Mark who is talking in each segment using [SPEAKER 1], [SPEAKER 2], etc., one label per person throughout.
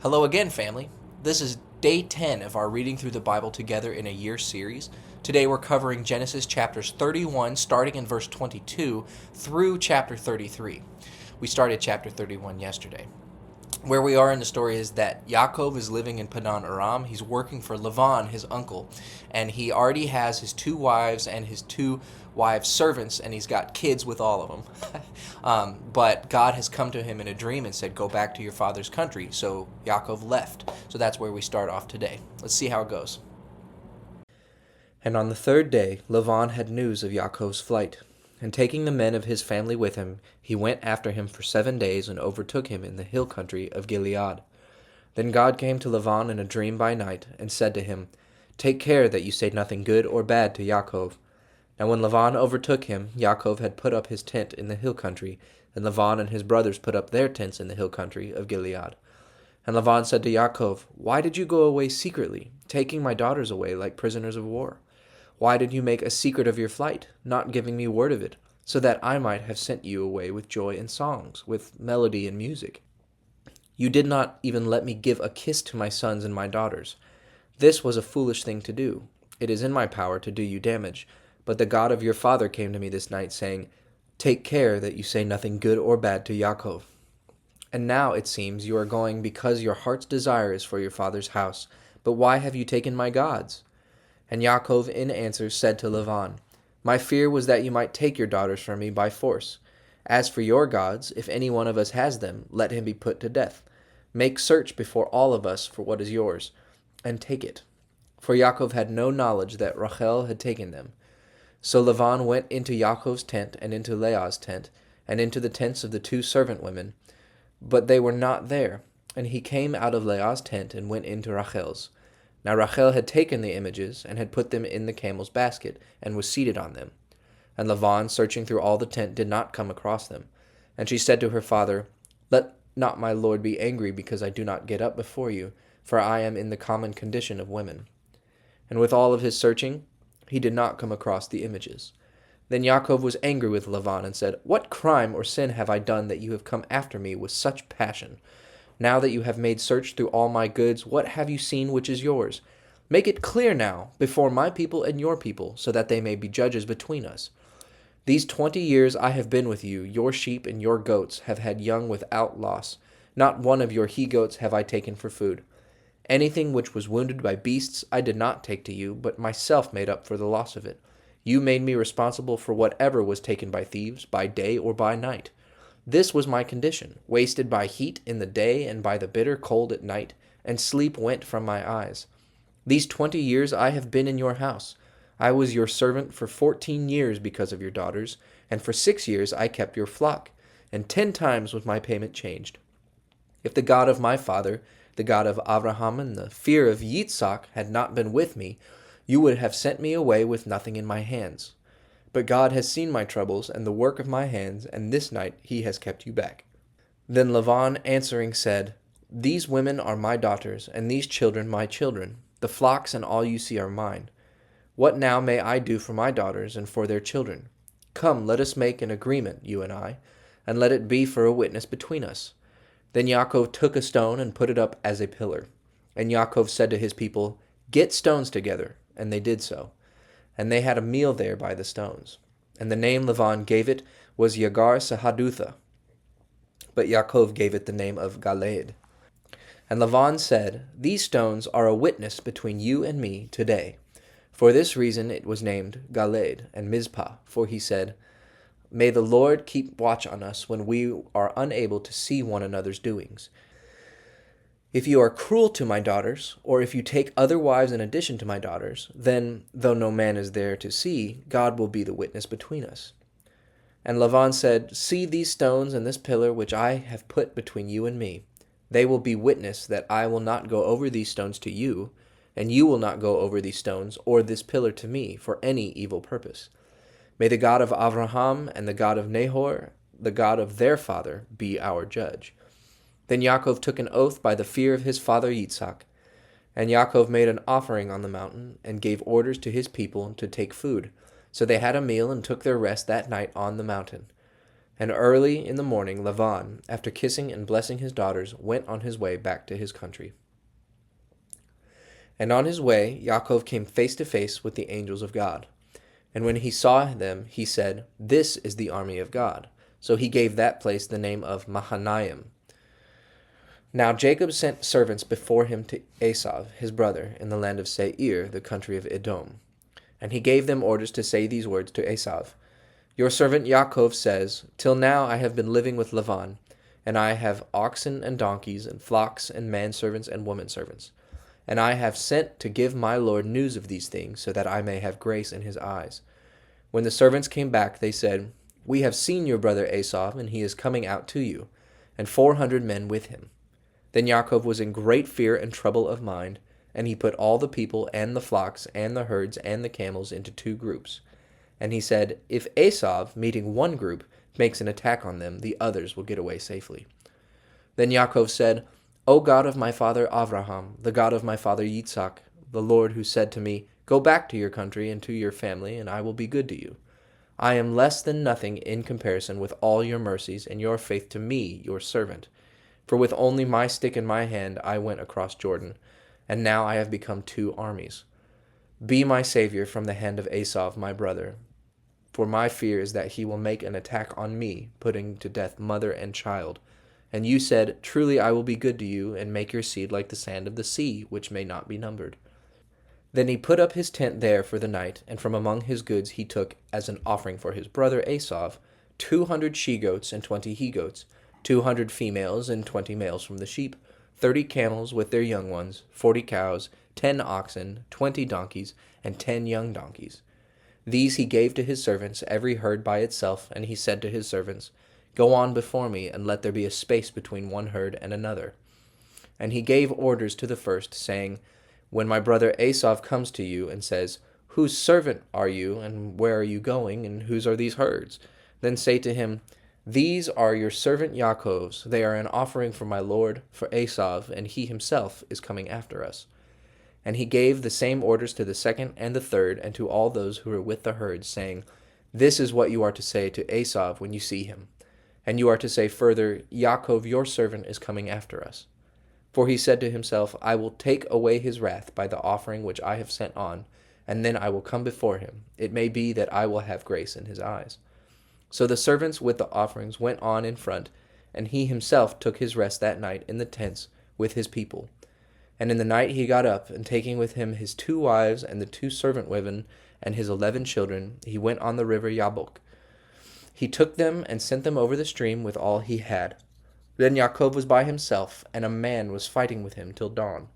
[SPEAKER 1] Hello again, family. This is day 10 of our Reading Through the Bible Together in a Year series. Today we're covering Genesis chapters 31, starting in verse 22, through chapter 33. We started chapter 31 yesterday. Where we are in the story is that Yaakov is living in Padan Aram. He's working for Lavan, his uncle, and he already has his two wives and his two wives' servants, and he's got kids with all of them. But God has come to him in a dream and said, "Go back to your father's country." So Yaakov left. So that's where we start off today. Let's see how it goes. And on the third day, Lavan had news of Yaakov's flight. And taking the men of his family with him, he went after him for 7 days and overtook him in the hill country of Gilead. Then God came to Lavan in a dream by night, and said to him, "Take care that you say nothing good or bad to Yaakov." Now when Lavan overtook him, Yaakov had put up his tent in the hill country, and Lavan and his brothers put up their tents in the hill country of Gilead. And Lavan said to Yaakov, "Why did you go away secretly, taking my daughters away like prisoners of war? Why did you make a secret of your flight, not giving me word of it, so that I might have sent you away with joy and songs, with melody and music? You did not even let me give a kiss to my sons and my daughters. This was a foolish thing to do. It is in my power to do you damage. But the God of your father came to me this night, saying, 'Take care that you say nothing good or bad to Yaakov.' And now, it seems, you are going because your heart's desire is for your father's house. But why have you taken my gods?" And Yaakov in answer said to Lavan, "My fear was that you might take your daughters from me by force. As for your gods, if any one of us has them, let him be put to death. Make search before all of us for what is yours, and take it." For Yaakov had no knowledge that Rachel had taken them. So Lavan went into Yaakov's tent, and into Leah's tent, and into the tents of the two servant women, but they were not there. And he came out of Leah's tent, and went into Rachel's. Now Rachel had taken the images, and had put them in the camel's basket, and was seated on them. And Lavan, searching through all the tent, did not come across them. And she said to her father, "Let not my lord be angry, because I do not get up before you, for I am in the common condition of women." And with all of his searching, he did not come across the images. Then Yaakov was angry with Lavan, and said, "What crime or sin have I done that you have come after me with such passion? Now that you have made search through all my goods, what have you seen which is yours? Make it clear now before my people and your people, so that they may be judges between us. These 20 years I have been with you, your sheep and your goats have had young without loss. Not one of your he-goats have I taken for food. Anything which was wounded by beasts I did not take to you, but myself made up for the loss of it. You made me responsible for whatever was taken by thieves, by day or by night. This was my condition, wasted by heat in the day and by the bitter cold at night, and sleep went from my eyes. These 20 years I have been in your house. I was your servant for 14 years because of your daughters, and for 6 years I kept your flock, and 10 times was my payment changed. If the God of my father, the God of Abraham and the fear of Yitzhak had not been with me, you would have sent me away with nothing in my hands. But God has seen my troubles and the work of my hands, and this night he has kept you back." Then Lavan answering said, "These women are my daughters, and these children my children. The flocks and all you see are mine. What now may I do for my daughters and for their children? Come, let us make an agreement, you and I, and let it be for a witness between us." Then Yaakov took a stone and put it up as a pillar. And Yaakov said to his people, "Get stones together." And they did so. And they had a meal there by the stones. And the name Lavan gave it was Yagar Sahadutha. But Yaakov gave it the name of Galeed. And Lavan said, "These stones are a witness between you and me today." For this reason it was named Galeed and Mizpah, for he said, "May the Lord keep watch on us when we are unable to see one another's doings. If you are cruel to my daughters, or if you take other wives in addition to my daughters, then, though no man is there to see, God will be the witness between us." And Lavan said, "See these stones and this pillar which I have put between you and me. They will be witness that I will not go over these stones to you, and you will not go over these stones or this pillar to me for any evil purpose. May the God of Abraham and the God of Nahor, the God of their father, be our judge." Then Yaakov took an oath by the fear of his father Yitzhak. And Yaakov made an offering on the mountain, and gave orders to his people to take food. So they had a meal and took their rest that night on the mountain. And early in the morning Laban, after kissing and blessing his daughters, went on his way back to his country. And on his way Yaakov came face to face with the angels of God. And when he saw them, he said, "This is the army of God." So he gave that place the name of Mahanaim. Now Jacob sent servants before him to Esau, his brother, in the land of Seir, the country of Edom. And he gave them orders to say these words to Esau: "Your servant Yaakov says, Till now I have been living with Laban, and I have oxen and donkeys, and flocks, and manservants and womenservants. And I have sent to give my lord news of these things, so that I may have grace in his eyes." When the servants came back, they said, "We have seen your brother Esau, and he is coming out to you, and 400 men with him." Then Yaakov was in great fear and trouble of mind, and he put all the people and the flocks and the herds and the camels into 2 groups. And he said, "If Esau, meeting one group, makes an attack on them, the others will get away safely." Then Yaakov said, "O God of my father Abraham, the God of my father Yitzhak, the Lord who said to me, 'Go back to your country and to your family, and I will be good to you.' I am less than nothing in comparison with all your mercies and your faith to me, your servant. For with only my stick in my hand I went across Jordan, and now I have become 2 armies. Be my savior from the hand of Esau, my brother, for my fear is that he will make an attack on me, putting to death mother and child. And you said, 'Truly I will be good to you, and make your seed like the sand of the sea, which may not be numbered.'" Then he put up his tent there for the night, and from among his goods he took, as an offering for his brother Esau, 200 she-goats and 20 he-goats, 200 females and 20 males from the sheep, 30 camels with their young ones, 40 cows, 10 oxen, 20 donkeys, and 10 young donkeys. These he gave to his servants, every herd by itself, and he said to his servants, "Go on before me, and let there be a space between one herd and another." And he gave orders to the first, saying, "When my brother Esau comes to you and says, 'Whose servant are you, and where are you going, and whose are these herds?' then say to him, 'These are your servant Yaakov's. They are an offering for my lord, for Esau, and he himself is coming after us.'" And he gave the same orders to the second and the third, and to all those who were with the herds, saying, "This is what you are to say to Esau when you see him. And you are to say further, 'Yaakov your servant is coming after us.' For he said to himself, 'I will take away his wrath by the offering which I have sent on, and then I will come before him. It may be that I will have grace in his eyes.' So the servants with the offerings went on in front, and he himself took his rest that night in the tents with his people. And in the night he got up, and taking with him his 2 wives and the 2 servant women and his 11 children, he went on the river Yabok. He took them and sent them over the stream with all he had. Then Yaakov was by himself, and a man was fighting with him till dawn.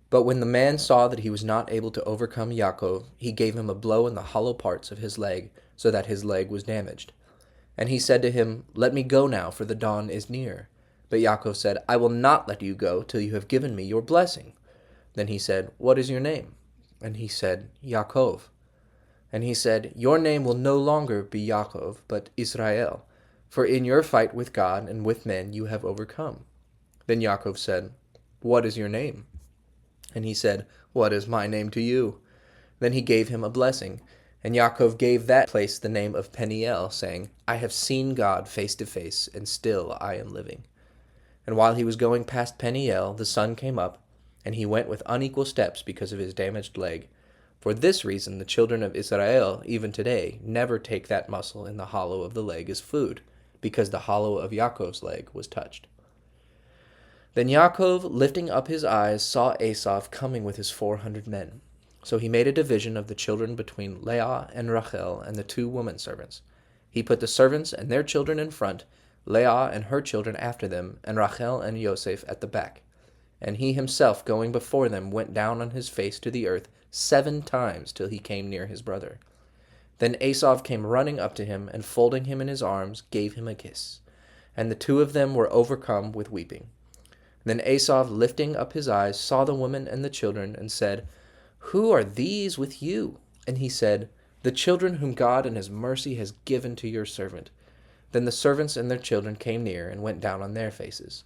[SPEAKER 1] But when the man saw that he was not able to overcome Yaakov, he gave him a blow in the hollow parts of his leg, so that his leg was damaged. And he said to him, "Let me go now, for the dawn is near." But Yaakov said, "I will not let you go till you have given me your blessing." Then he said, "What is your name?" And he said, "Yaakov." And he said, "Your name will no longer be Yaakov, but Israel, for in your fight with God and with men you have overcome." Then Yaakov said, "What is your name?" And he said, "What is my name to you?" Then he gave him a blessing. And Yaakov gave that place the name of Peniel, saying, "I have seen God face to face, and still I am living." And while he was going past Peniel, the sun came up, and he went with unequal steps because of his damaged leg. For this reason the children of Israel, even today, never take that muscle in the hollow of the leg as food, because the hollow of Yaakov's leg was touched. Then Yaakov, lifting up his eyes, saw Esau coming with his 400 men. So he made a division of the children between Leah and Rachel and the 2 woman servants. He put the servants and their children in front, Leah and her children after them, and Rachel and Yosef at the back. And he himself, going before them, went down on his face to the earth 7 times till he came near his brother. Then Esau came running up to him, and folding him in his arms, gave him a kiss. And the 2 of them were overcome with weeping. Then Esau, lifting up his eyes, saw the women and the children, and said, "Who are these with you?" And he said, "The children whom God in his mercy has given to your servant." Then the servants and their children came near, and went down on their faces.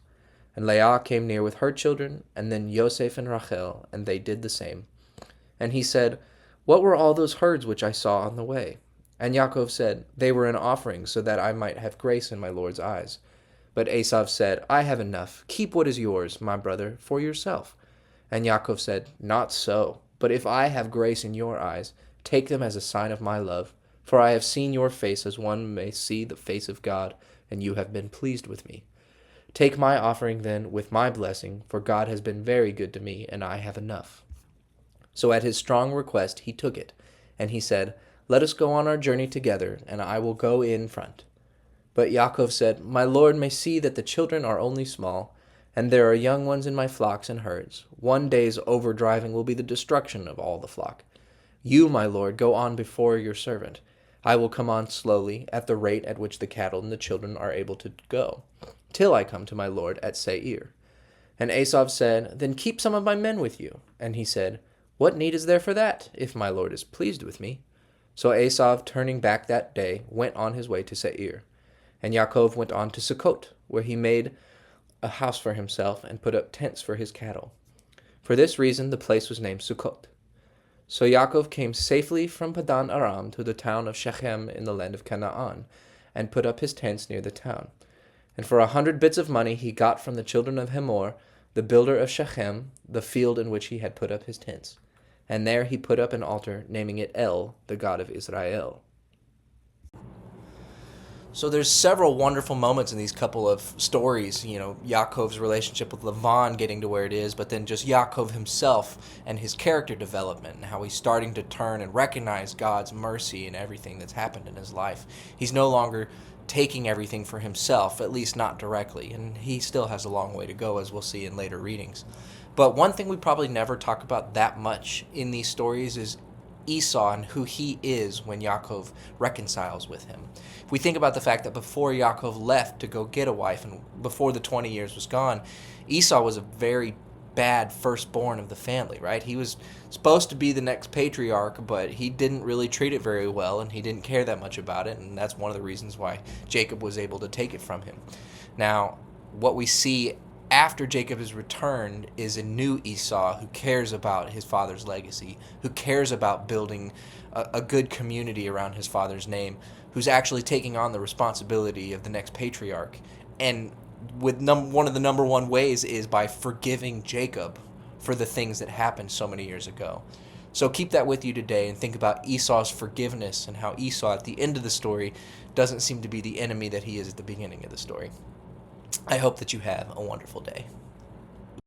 [SPEAKER 1] And Leah came near with her children, and then Yosef and Rachel, and they did the same. And he said, "What were all those herds which I saw on the way?" And Yaakov said, "They were an offering, so that I might have grace in my Lord's eyes." But Esau said, "I have enough. Keep what is yours, my brother, for yourself." And Yaakov said, "Not so. But if I have grace in your eyes, take them as a sign of my love. For I have seen your face as one may see the face of God, and you have been pleased with me. Take my offering then with my blessing, for God has been very good to me, and I have enough." So at his strong request he took it, and he said, "Let us go on our journey together, and I will go in front." But Yaakov said, "My Lord may see that the children are only small, and there are young ones in my flocks and herds. One day's overdriving will be the destruction of all the flock. You, my Lord, go on before your servant. I will come on slowly, at the rate at which the cattle and the children are able to go, till I come to my Lord at Seir." And Esau said, "Then keep some of my men with you." And he said, "What need is there for that, if my Lord is pleased with me?" So Esau, turning back that day, went on his way to Seir. And Yaakov went on to Sukkot, where he made a house for himself and put up tents for his cattle. For this reason the place was named Sukkot. So Yaakov came safely from Padan Aram to the town of Shechem in the land of Canaan, and put up his tents near the town. And for 100 bits of money he got from the children of Hamor, the builder of Shechem, the field in which he had put up his tents. And there he put up an altar, naming it El, the God of Israel. So there's several wonderful moments in these couple of stories, Yaakov's relationship with Lavan getting to where it is, but then just Yaakov himself and his character development and how he's starting to turn and recognize God's mercy in everything that's happened in his life. He's no longer taking everything for himself, at least not directly, and he still has a long way to go, as we'll see in later readings. But one thing we probably never talk about that much in these stories is Esau and who he is when Yaakov reconciles with him. If we think about the fact that before Yaakov left to go get a wife and before the 20 years was gone, Esau was a very bad firstborn of the family, right? He was supposed to be the next patriarch, but he didn't really treat it very well, and he didn't care that much about it, and that's one of the reasons why Jacob was able to take it from him. Now, what we see after Jacob is returned is a new Esau who cares about his father's legacy, who cares about building a good community around his father's name, who's actually taking on the responsibility of the next patriarch. And with one of the number one ways is by forgiving Jacob for the things that happened so many years ago. So keep that with you today and think about Esau's forgiveness and how Esau at the end of the story doesn't seem to be the enemy that he is at the beginning of the story. I hope that you have a wonderful day.